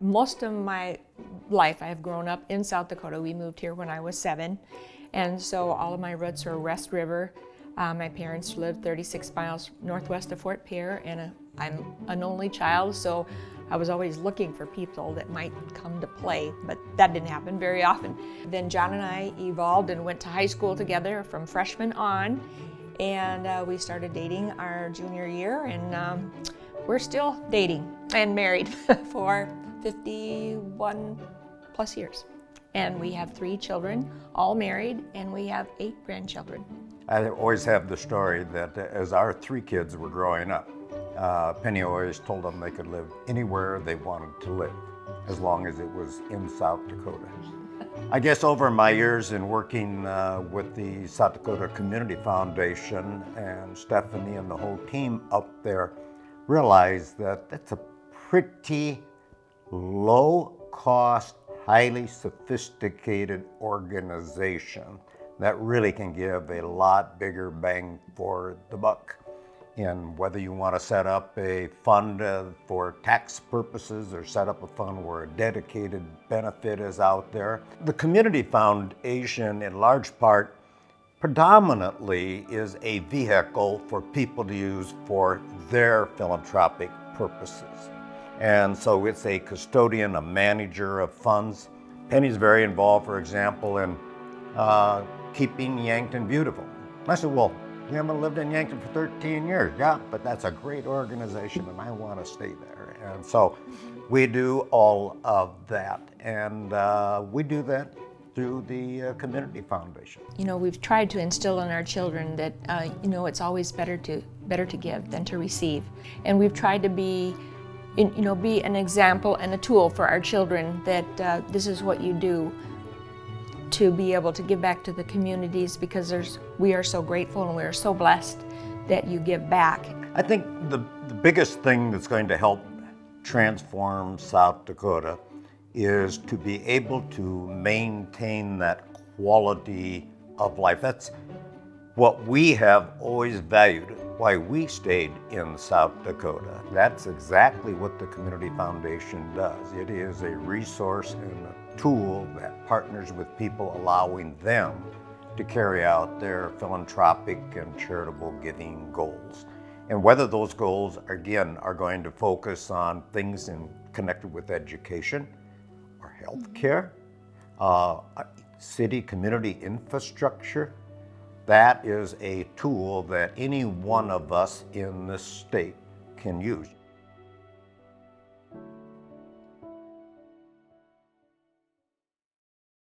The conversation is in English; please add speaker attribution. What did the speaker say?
Speaker 1: Most of my life I've grown up in South Dakota. We moved here when I was 7, and so all of my roots are West River. My parents lived 36 miles northwest of Fort Pierre, and I'm an only child, so I was always looking for people that might come to play, but that didn't happen very often. Then John and I evolved and went to high school together from freshman on, and we started dating our junior year, and we're still dating and married for 51 plus years. And we have 3 children, all married, and we have 8 grandchildren.
Speaker 2: I always have the story that as our 3 kids were growing up, Penny always told them they could live anywhere they wanted to live, as long as it was in South Dakota. I guess over my years in working with the South Dakota Community Foundation, and Stephanie and the whole team up there realized that that's a pretty low-cost, highly sophisticated organization that really can give a lot bigger bang for the buck. And whether you want to set up a fund for tax purposes or set up a fund where a dedicated benefit is out there, the Community Foundation, in large part, predominantly is a vehicle for people to use for their philanthropic purposes. And so it's a custodian, a manager of funds. Penny's very involved, for example, in keeping Yankton beautiful. I said, well, you haven't lived in Yankton for 13 years. Yeah, but that's a great organization and I want to stay there. And so we do all of that. And we do that through the Community Foundation.
Speaker 1: You know, we've tried to instill in our children that, it's always better to give than to receive. And we've tried to be an example and a tool for our children that this is what you do to be able to give back to the communities, because we are so grateful and we are so blessed that you give back.
Speaker 2: I think the biggest thing that's going to help transform South Dakota is to be able to maintain that quality of life. That's what we have always valued, why we stayed in South Dakota. That's exactly what the Community Foundation does. It is a resource and a tool that partners with people, allowing them to carry out their philanthropic and charitable giving goals. And whether those goals, again, are going to focus on things connected with education or healthcare, city community infrastructure, that is a tool that any one of us in this state can use.